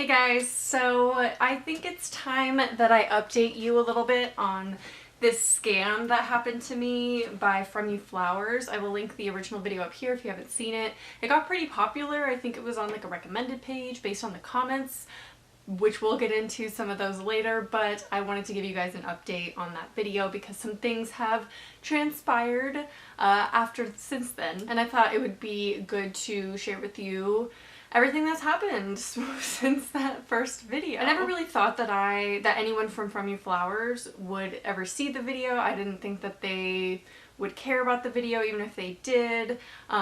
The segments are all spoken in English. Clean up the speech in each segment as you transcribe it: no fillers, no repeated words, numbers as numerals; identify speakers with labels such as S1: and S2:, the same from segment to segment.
S1: Hey guys, so I think it's time that I update you a little bit on this scam that happened to me by Fromyouflowers. I will link the original video up here if you haven't seen it. It got pretty popular. I think it was on like a recommended page based on the comments, which we'll get into some of those later, but I wanted to give you guys an update on that video because some things have transpired since then, and I thought it would be good to share with you everything that's happened since that first video. I never really thought that anyone from Fromyouflowers would ever see the video. I didn't think that they would care about the video even if they did,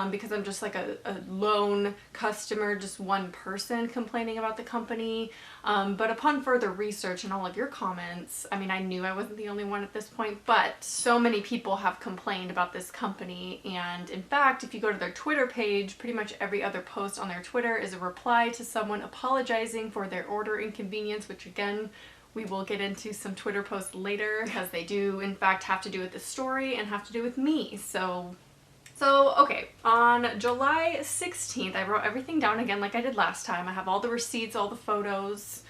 S1: because I'm just like a lone customer, just one person complaining about the company. But upon further research and all of your comments, I mean, I knew I wasn't the only one at this point, but so many people have complained about this company. And in fact, if you go to their Twitter page, pretty much every other post on their Twitter is a reply to someone apologizing for their order inconvenience, which again, we will get into some Twitter posts later because they do in fact have to do with the story and have to do with me. So okay, on July 16th, I wrote everything down again like I did last time. I have all the receipts, all the photos,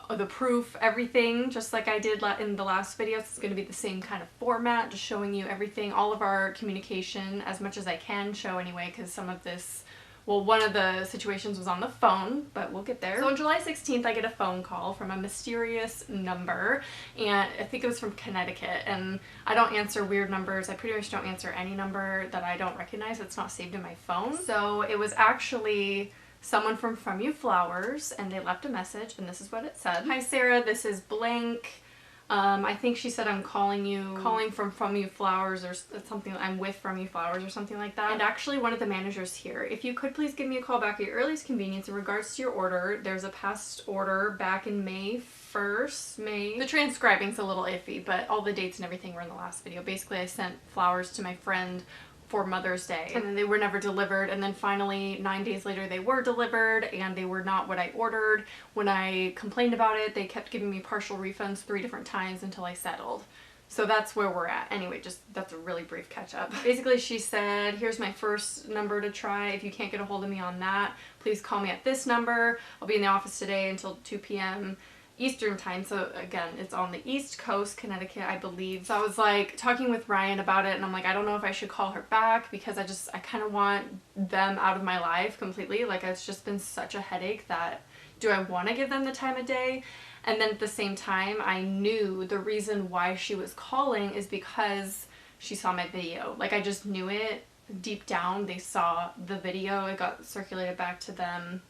S1: the proof, everything, just like I did in the last video. It's going to be the same kind of format, just showing you everything, all of our communication as much as I can show anyway, because some of this, well, one of the situations was on the phone, but we'll get there. So on July 16th, I get a phone call from a mysterious number, and I think it was from Connecticut, and I don't answer weird numbers. I pretty much don't answer any number that I don't recognize that's not saved in my phone. So it was actually someone from Fromyouflowers, and they left a message, and this is what it said. Hi Sarah, this is blank. I think she said I'm calling from Fromyouflowers or something. I'm with Fromyouflowers or something like that. And actually one of the managers here. If you could please give me a call back at your earliest convenience in regards to your order. There's a past order back in May 1st. The transcribing's a little iffy, but all the dates and everything were in the last video. Basically, I sent flowers to my friend for Mother's Day, and then they were never delivered, and then finally 9 days later they were delivered, and they were not what I ordered. When I complained about it, they kept giving me partial refunds 3 different times until I settled. So that's where we're at. Anyway, just that's a really brief catch up. Basically, she said, here's my first number to try. If you can't get a hold of me on that, please call me at this number. I'll be in the office today until 2 p.m. Eastern time. So again, it's on the East Coast, Connecticut, I believe. So I was like talking with Ryan about it, and I'm like, I don't know if I should call her back because I kind of want them out of my life completely. Like, it's just been such a headache that do I want to give them the time of day? And then at the same time, I knew the reason why she was calling is because she saw my video. Like, I just knew it deep down. They saw the video. It got circulated back to them.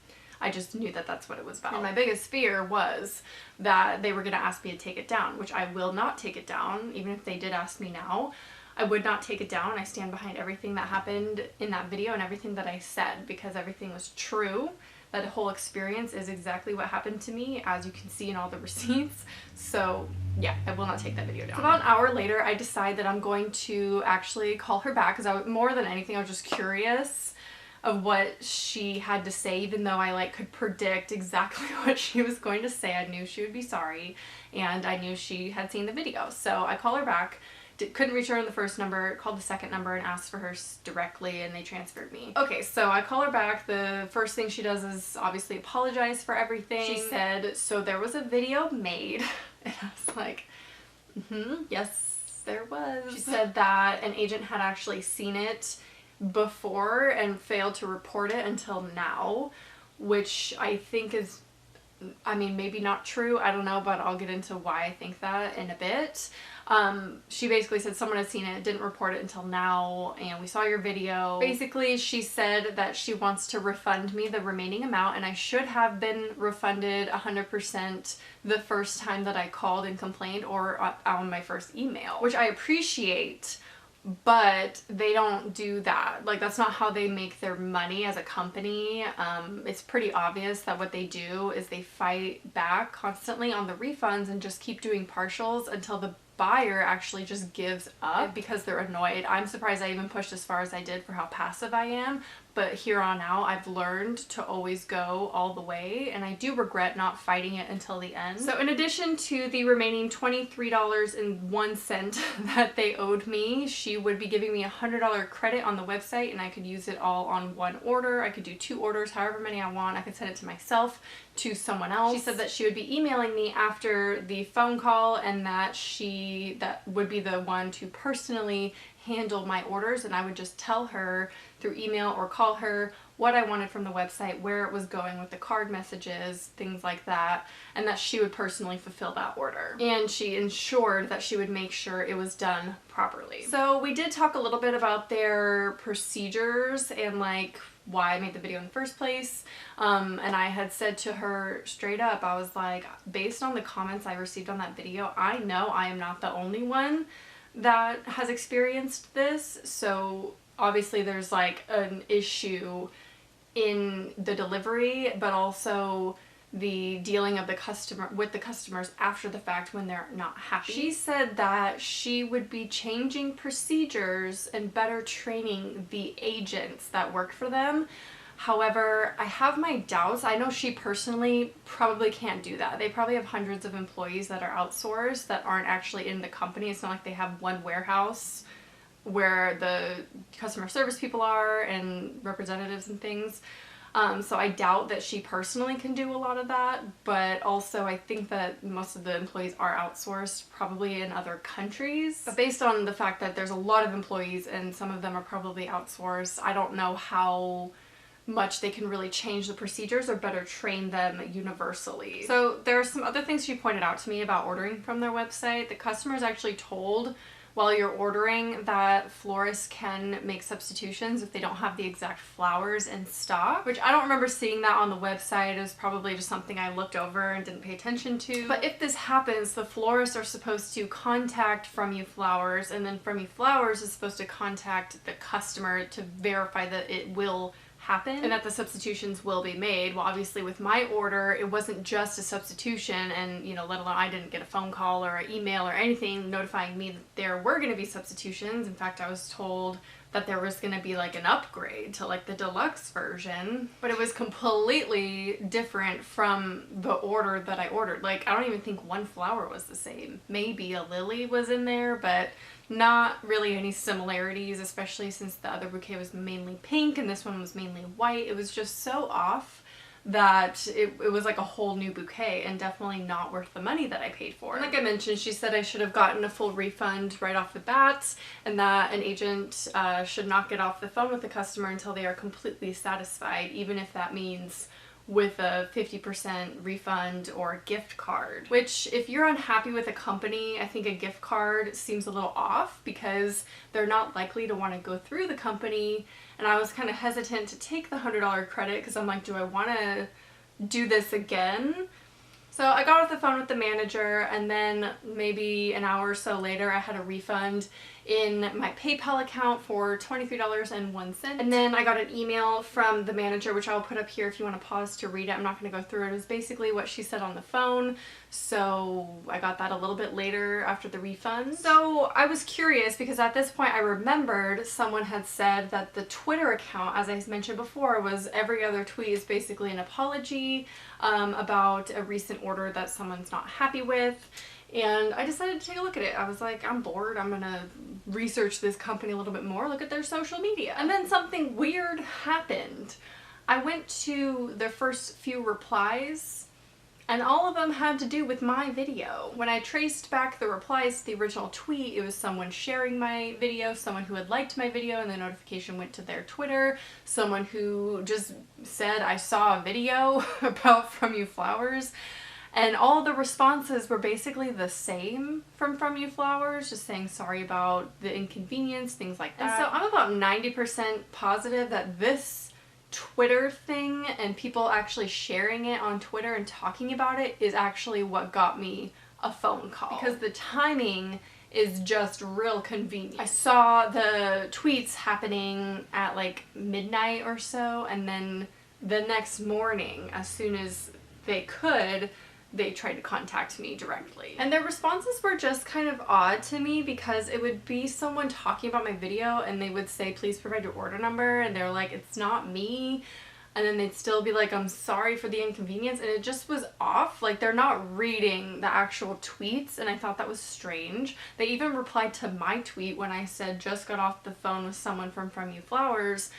S1: I just knew that that's what it was about. And my biggest fear was that they were going to ask me to take it down, which I will not take it down. Even if they did ask me now, I would not take it down. I stand behind everything that happened in that video and everything that I said, because everything was true. That whole experience is exactly what happened to me, as you can see in all the receipts. So yeah, I will not take that video down. So about an hour later, I decide that I'm going to actually call her back, because more than anything, I was just curious of what she had to say, even though I like could predict exactly what she was going to say. I knew she would be sorry, and I knew she had seen the video. So I call her back, couldn't reach her on the first number, called the second number and asked for her directly, and they transferred me. Okay, so I call her back. The first thing she does is obviously apologize for everything. She said, so there was a video made, and I was like, yes, there was. She said that an agent had actually seen it before and failed to report it until now, which I think is, I mean, maybe not true, I don't know, but I'll get into why I think that in a bit. She basically said someone had seen it, didn't report it until now, and we saw your video. Basically, she said that she wants to refund me the remaining amount, and I should have been refunded 100% the first time that I called and complained, or on my first email, which I appreciate. But they don't do that. Like, that's not how they make their money as a company. It's pretty obvious that what they do is they fight back constantly on the refunds and just keep doing partials until the buyer actually just gives up because they're annoyed. I'm surprised I even pushed as far as I did for how passive I am, but here on out I've learned to always go all the way, and I do regret not fighting it until the end. So in addition to the remaining $23.01 that they owed me, she would be giving me a $100 credit on the website, and I could use it all on one order. I could do 2 orders, however many I want. I could send it to myself, to someone else. She said that she would be emailing me after the phone call, and that that would be the one to personally handle my orders, and I would just tell her through email or call her what I wanted from the website, where it was going with the card messages, things like that, and that she would personally fulfill that order. And she ensured that she would make sure it was done properly. So we did talk a little bit about their procedures and like why I made the video in the first place. And I had said to her straight up, I was like, based on the comments I received on that video, I know I am not the only one that has experienced this. So obviously there's like an issue in the delivery, but also the dealing of the customer with the customers after the fact when they're not happy. She said that she would be changing procedures and better training the agents that work for them. However, I have my doubts. I know she personally probably can't do that. They probably have hundreds of employees that are outsourced that aren't actually in the company. It's not like they have one warehouse where the customer service people are and representatives and things. So I doubt that she personally can do a lot of that, but also I think that most of the employees are outsourced, probably in other countries. But based on the fact that there's a lot of employees and some of them are probably outsourced, I don't know how much they can really change the procedures or better train them universally. So there are some other things she pointed out to me about ordering from their website. The customer is actually told while you're ordering that florists can make substitutions if they don't have the exact flowers in stock, which I don't remember seeing that on the website. It was probably just something I looked over and didn't pay attention to. But if this happens, the florists are supposed to contact Fromyouflowers, and then Fromyouflowers is supposed to contact the customer to verify that it will happen and that the substitutions will be made. Well, obviously with my order, it wasn't just a substitution, and let alone I didn't get a phone call or an email or anything notifying me that there were going to be substitutions. In fact, I was told that there was going to be like an upgrade to like the deluxe version, but it was completely different from the order that I ordered. Like, I don't even think one flower was the same. Maybe a lily was in there, but not really any similarities, especially since the other bouquet was mainly pink and this one was mainly white. It was just so off that it was like a whole new bouquet, and definitely not worth the money that I paid for. And like I mentioned, she said I should have gotten a full refund right off the bat, and that an agent should not get off the phone with the customer until they are completely satisfied, even if that means with a 50% refund or gift card. Which, if you're unhappy with a company, I think a gift card seems a little off because they're not likely to want to go through the company. And I was kind of hesitant to take the $100 credit because I'm like, do I want to do this again? So I got off the phone with the manager, and then maybe an hour or so later I had a refund in my PayPal account for $23.01. And then I got an email from the manager, which I'll put up here if you want to pause to read it. I'm not going to go through it. It was basically what she said on the phone. So I got that a little bit later after the refund. So I was curious because at this point I remembered someone had said that the Twitter account, as I mentioned before, was every other tweet is basically an apology about a recent order that someone's not happy with. And I decided to take a look at it. I was like, I'm bored. I'm gonna research this company a little bit more, look at their social media. And then something weird happened. I went to their first few replies, and all of them had to do with my video. When I traced back the replies to the original tweet, it was someone sharing my video, someone who had liked my video and the notification went to their Twitter, someone who just said, I saw a video about Fromyouflowers. And all the responses were basically the same from Fromyouflowers, just saying sorry about the inconvenience, things like that. And so I'm about 90% positive that this Twitter thing and people actually sharing it on Twitter and talking about it is actually what got me a phone call. Because the timing is just real convenient. I saw the tweets happening at like midnight or so, and then the next morning, as soon as they could, they tried to contact me directly. And their responses were just kind of odd to me because it would be someone talking about my video and they would say, please provide your order number, and they're like, it's not me. And then they'd still be like, I'm sorry for the inconvenience, and it just was off. Like, they're not reading the actual tweets, and I thought that was strange. They even replied to my tweet when I said just got off the phone with someone from Fromyouflowers,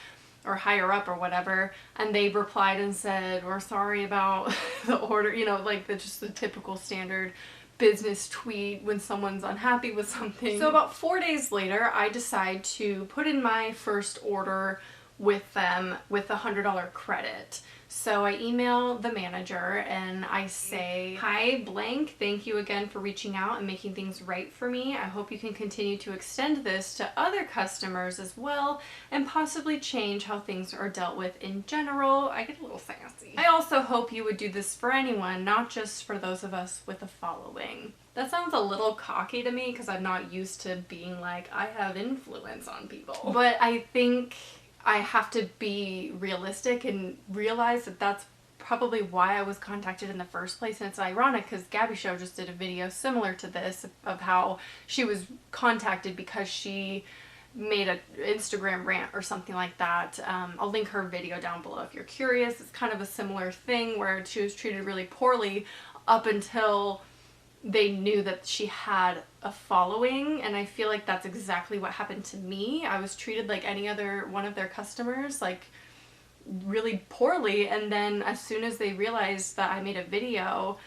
S1: or higher up or whatever, and they replied and said, we're sorry about the order, you know, like just the typical standard business tweet when someone's unhappy with something. So about 4 days later, I decide to put in my first order with them with a $100 credit. So I email the manager and I say, hi blank, thank you again for reaching out and making things right for me. I hope you can continue to extend this to other customers as well and possibly change how things are dealt with in general. I get a little sassy. I also hope you would do this for anyone, not just for those of us with a following. That sounds a little cocky to me because I'm not used to being like, I have influence on people. But I think I have to be realistic and realize that that's probably why I was contacted in the first place. And it's ironic because Gabby Show just did a video similar to this of how she was contacted because she made an Instagram rant or something like that. I'll link her video down below if you're curious. It's kind of a similar thing where she was treated really poorly up until they knew that she had a following, and I feel like that's exactly what happened to me. I was treated like any other one of their customers, like really poorly, and then as soon as they realized that I made a video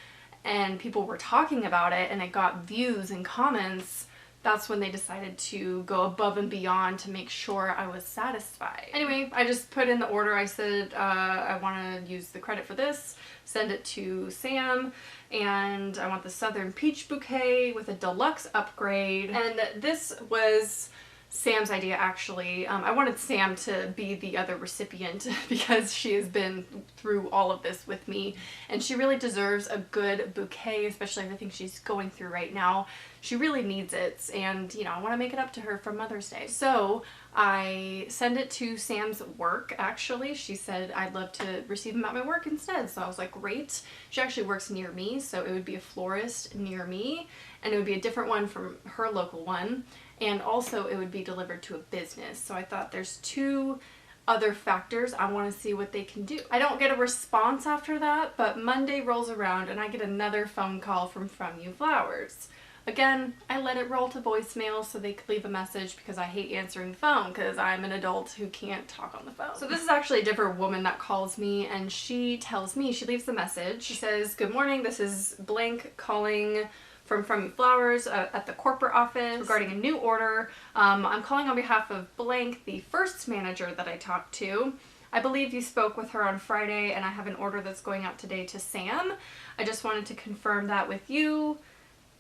S1: and people were talking about it and it got views and comments, that's when they decided to go above and beyond to make sure I was satisfied. Anyway, I just put in the order. I said I want to use the credit for this, send it to Sam, and I want the Southern Peach Bouquet with a deluxe upgrade. And this was Sam's idea, actually. I wanted Sam to be the other recipient because she has been through all of this with me, and she really deserves a good bouquet, especially everything she's going through right now. She really needs it, and you know, I want to make it up to her for Mother's Day. So I send it to Sam's work, actually. She said I'd love to receive them at my work instead, so I was like, great. She actually works near me, so it would be a florist near me, and it would be a different one from her local one. And also it would be delivered to a business. So I thought there's two other factors. I want to see what they can do. I don't get a response after that, but Monday rolls around and I get another phone call from Fromyouflowers. Again, I let it roll to voicemail so they could leave a message because I hate answering the phone because I'm an adult who can't talk on the phone. So this is actually a different woman that calls me, and she tells me, she leaves the message. She says, good morning, this is blank calling from Fromyouflowers at the corporate office regarding a new order. I'm calling on behalf of blank, the first manager that I talked to. I believe you spoke with her on Friday, and I have an order that's going out today to Sam. I just wanted to confirm that with you.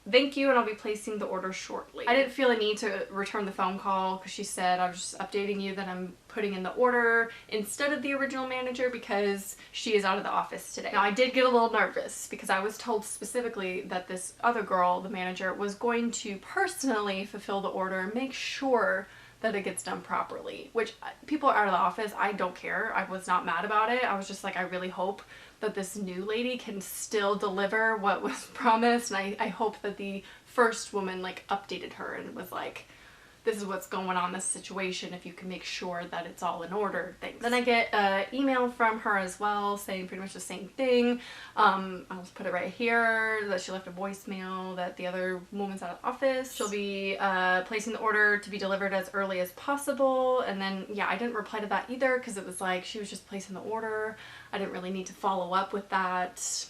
S1: Thank you, and I'll be placing the order shortly. I didn't feel a need to return the phone call because she said I was just updating you that I'm putting in the order instead of the original manager because she is out of the office today. Now, I did get a little nervous because I was told specifically that this other girl, the manager, was going to personally fulfill the order and make sure that it gets done properly, which people are out of the office. I don't care. I was not mad about it. I was just like, I really hope that this new lady can still deliver what was promised, and I hope that the first woman like updated her and was like, this is what's going on in this situation, if you can make sure that it's all in order, thanks. Then I get an email from her as well saying pretty much the same thing. I'll just put it right here, that she left a voicemail that the other woman's out of office. She'll be placing the order to be delivered as early as possible. And then, yeah, I didn't reply to that either because it was like she was just placing the order. I didn't really need to follow up with that.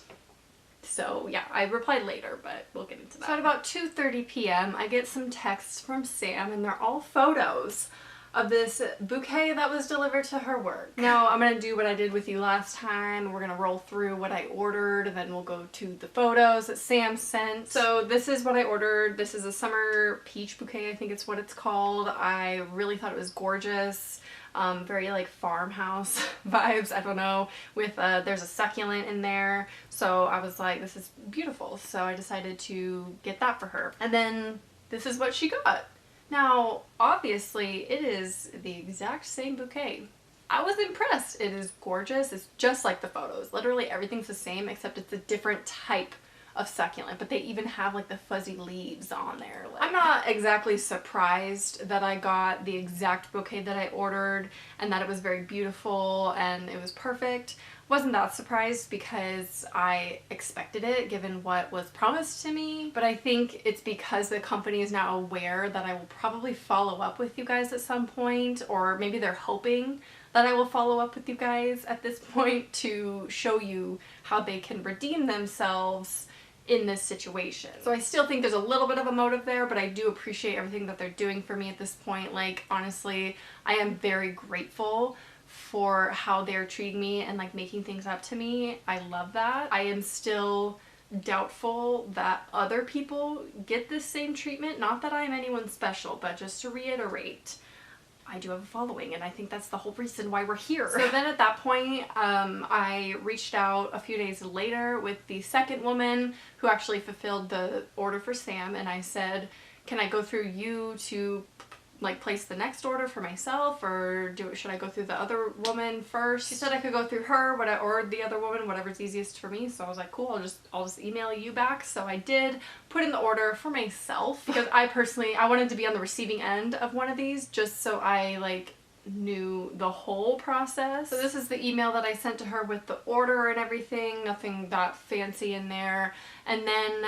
S1: So yeah, I replied later, but we'll get into that. So at about 2:30 p.m. I get some texts from Sam, and they're all photos of this bouquet that was delivered to her work. Now I'm gonna do what I did with you last time. We're gonna roll through what I ordered, and then we'll go to the photos that Sam sent. So this is what I ordered. This is a summer peach bouquet, I think it's what it's called. I really thought it was gorgeous. Very like farmhouse vibes, I don't know, with there's a succulent in there, so I was like, this is beautiful, so I decided to get that for her. And then this is what she got. Now obviously it is the exact same bouquet. I was impressed. It is gorgeous. It's just like the photos. Literally everything's the same except it's a different type of succulent, but they even have like the fuzzy leaves on there. Like, I'm not exactly surprised that I got the exact bouquet that I ordered and that it was very beautiful and it was perfect. Wasn't that surprised because I expected it given what was promised to me, but I think it's because the company is now aware that I will probably follow up with you guys at some point, or maybe they're hoping that I will follow up with you guys at this point to show you how they can redeem themselves in this situation. So I still think there's a little bit of a motive there, but I do appreciate everything that they're doing for me at this point. Like, honestly, I am very grateful for how they're treating me and like making things up to me. I love that. I am still doubtful that other people get this same treatment. Not that I'm anyone special, but just to reiterate, I do have a following, and I think that's the whole reason why we're here. So then at that point, I reached out a few days later with the second woman who actually fulfilled the order for Sam, and I said, can I go through you to like place the next order for myself, or should I go through the other woman first? She said I could go through her, or the other woman, whatever's easiest for me. So I was like, cool, I'll just email you back. So I did put in the order for myself because I wanted to be on the receiving end of one of these, just so I like knew the whole process. So this is the email that I sent to her with the order and everything, nothing that fancy in there. And then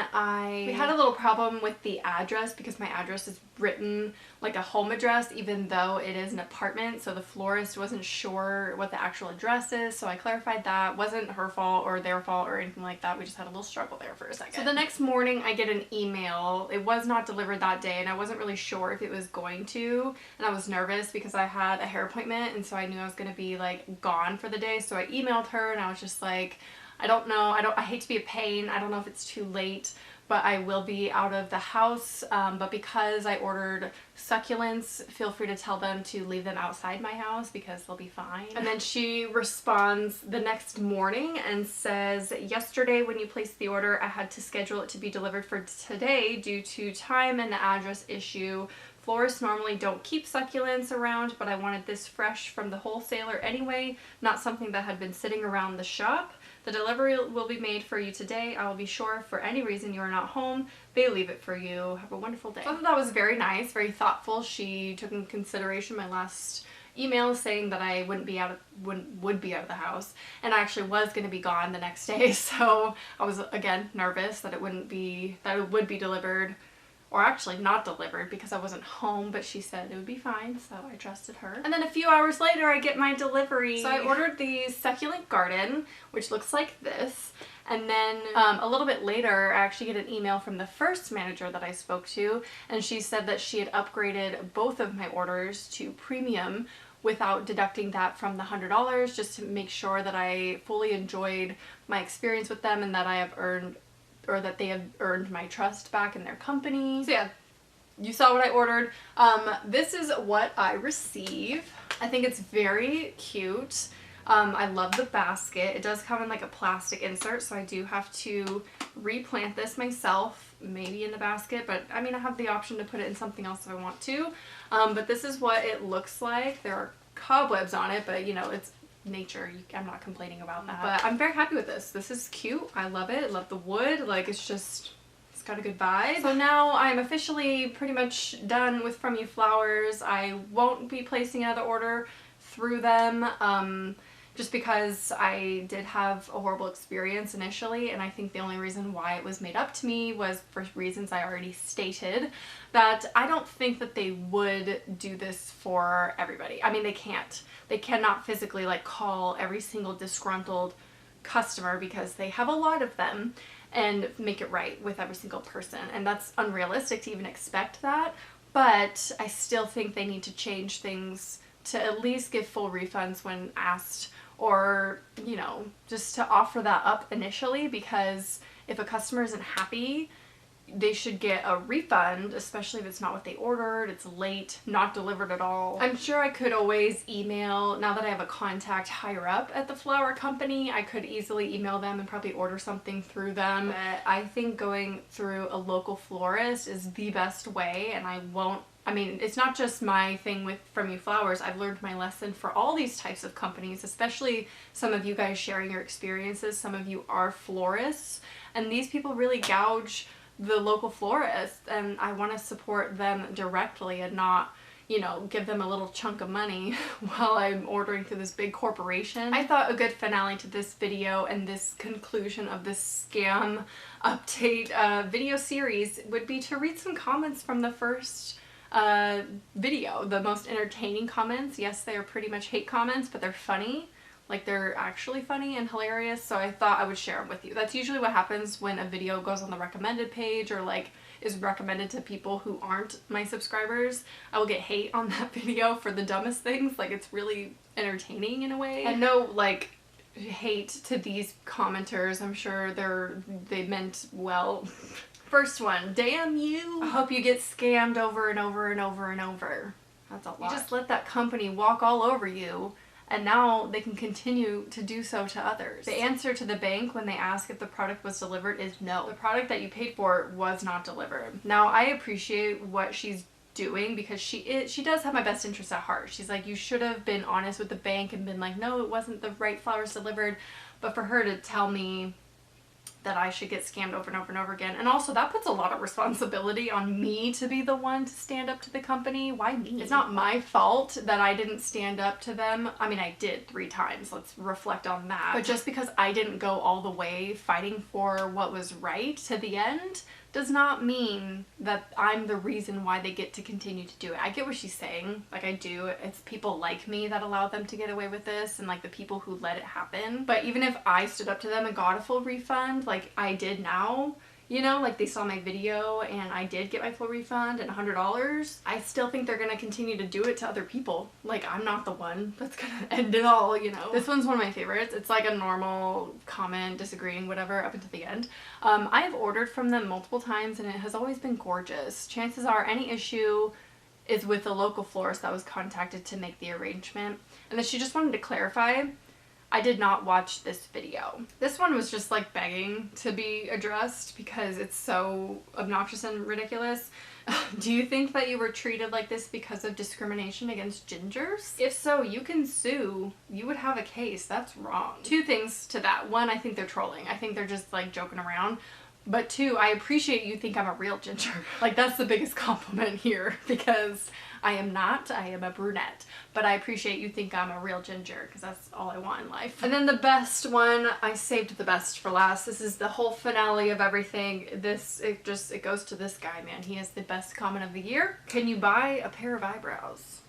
S1: we had a little problem with the address because my address is written like a home address even though it is an apartment, so the florist wasn't sure what the actual address is, so I clarified that. Wasn't her fault or their fault or anything like that, we just had a little struggle there for a second. So the next morning I get an email. It was not delivered that day and I wasn't really sure if it was going to, and I was nervous because I had a hair appointment and so I knew I was going to be like gone for the day. So I emailed her and I was just like, I don't know, I hate to be a pain, I don't know if it's too late, but I will be out of the house, but because I ordered succulents, feel free to tell them to leave them outside my house because they'll be fine. And then she responds the next morning and says, yesterday when you placed the order, I had to schedule it to be delivered for today due to time and the address issue. Florists normally don't keep succulents around, but I wanted this fresh from the wholesaler anyway, not something that had been sitting around the shop. The delivery will be made for you today. I will be sure if for any reason you are not home, they leave it for you. Have a wonderful day. So I thought that was very nice, very thoughtful. She took into consideration my last email saying that I would be out of the house, and I actually was going to be gone the next day. So I was again nervous that it would be delivered, or actually not delivered because I wasn't home, but she said it would be fine, so I trusted her. And then a few hours later I get my delivery. So I ordered the succulent garden, which looks like this, and then a little bit later I actually get an email from the first manager that I spoke to, and she said that she had upgraded both of my orders to premium without deducting that from the $100, just to make sure that I fully enjoyed my experience with them and that I have earned, or that they have earned my trust back in their company. So yeah, you saw what I ordered. This is what I receive. I think it's very cute. I love the basket. It does come in like a plastic insert, so I do have to replant this myself, maybe in the basket, but I mean I have the option to put it in something else if I want to. But this is what it looks like. There are cobwebs on it, but you know, it's nature. I'm not complaining about that. But I'm very happy with this. This is cute. I love it. I love the wood. Like, it's got a good vibe. So now I'm officially pretty much done with Fromyouflowers. I won't be placing another order through them, just because I did have a horrible experience initially, and I think the only reason why it was made up to me was for reasons I already stated, that I don't think that they would do this for everybody. I mean, they can't. They cannot physically like call every single disgruntled customer, because they have a lot of them, and make it right with every single person, and that's unrealistic to even expect that. But I still think they need to change things to at least give full refunds when asked, or, you know, just to offer that up initially, because if a customer isn't happy, they should get a refund, especially if it's not what they ordered, it's late, not delivered at all. I'm sure I could always email, now that I have a contact higher up at the flower company, I could easily email them and probably order something through them. But I think going through a local florist is the best way, and I won't I mean, it's not just my thing with Fromyouflowers. I've learned my lesson for all these types of companies, especially some of you guys sharing your experiences. Some of you are florists, and these people really gouge the local florists, and I want to support them directly and not, you know, give them a little chunk of money while I'm ordering through this big corporation. I thought a good finale to this video and this conclusion of this scam update video series would be to read some comments from the first video, the most entertaining comments. Yes, they are pretty much hate comments, but they're funny. Like, they're actually funny and hilarious, so I thought I would share them with you. That's usually what happens when a video goes on the recommended page or like is recommended to people who aren't my subscribers. I will get hate on that video for the dumbest things. Like, it's really entertaining in a way. And no, like, hate to these commenters. I'm sure they meant well. First one, damn you. I hope you get scammed over and over and over and over. That's a lot. You just let that company walk all over you, and now they can continue to do so to others. The answer to the bank when they ask if the product was delivered is no. The product that you paid for was not delivered. Now, I appreciate what she's doing because she does have my best interest at heart. She's like, you should have been honest with the bank and been like, no, it wasn't the right flowers delivered. But for her to tell me that I should get scammed over and over and over again. And also, that puts a lot of responsibility on me to be the one to stand up to the company. Why me? It's not my fault that I didn't stand up to them. I mean, I did 3 times. Let's reflect on that. But just because I didn't go all the way fighting for what was right to the end does not mean that I'm the reason why they get to continue to do it. I get what she's saying. Like, I do. It's people like me that allow them to get away with this, and like the people who let it happen. But even if I stood up to them and got a full refund, like I did now, you know, like they saw my video and I did get my full refund and $100, I still think they're gonna continue to do it to other people. Like, I'm not the one that's gonna end it all, you know. This one's one of my favorites. It's like a normal comment, disagreeing, whatever, up until the end. I have ordered from them multiple times and it has always been gorgeous. Chances are any issue is with the local florist that was contacted to make the arrangement. And then she just wanted to clarify, I did not watch this video. This one was just like begging to be addressed because it's so obnoxious and ridiculous. Do you think that you were treated like this because of discrimination against gingers? If so, you can sue. You would have a case. That's wrong. 2 things to that. 1, I think they're trolling. I think they're just like joking around. But 2, I appreciate you think I'm a real ginger. Like, that's the biggest compliment here because I am not. I am a brunette. But I appreciate you think I'm a real ginger because that's all I want in life. And then the best one, I saved the best for last. This is the whole finale of everything. It goes to this guy, man. He has the best comment of the year. Can you buy a pair of eyebrows?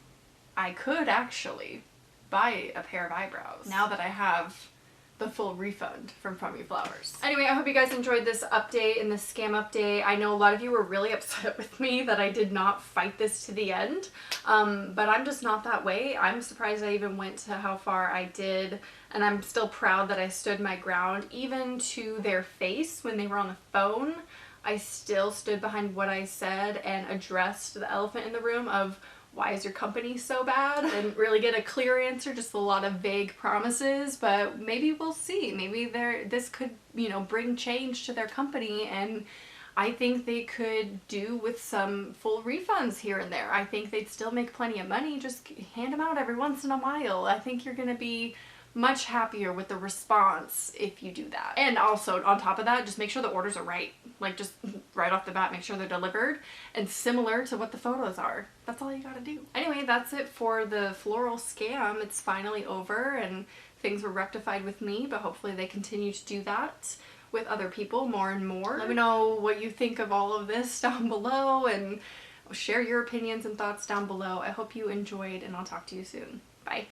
S1: I could actually buy a pair of eyebrows now that I have the full refund from Fromyouflowers. Anyway, I hope you guys enjoyed this update and this scam update. I know a lot of you were really upset with me that I did not fight this to the end, but I'm just not that way. I'm surprised I even went to how far I did, and I'm still proud that I stood my ground. Even to their face when they were on the phone, I still stood behind what I said and addressed the elephant in the room of, why is your company so bad? I didn't really get a clear answer, just a lot of vague promises, but maybe we'll see. Maybe this could, you know, bring change to their company, and I think they could do with some full refunds here and there. I think they'd still make plenty of money. Just hand them out every once in a while. I think you're gonna be much happier with the response if you do that. And also, on top of that, just make sure the orders are right. Like, just right off the bat, make sure they're delivered and similar to what the photos are. That's all you gotta do. Anyway, that's it for the floral scam. It's finally over and things were rectified with me, but hopefully they continue to do that with other people more and more. Let me know what you think of all of this down below, and share your opinions and thoughts down below. I hope you enjoyed, and I'll talk to you soon. Bye.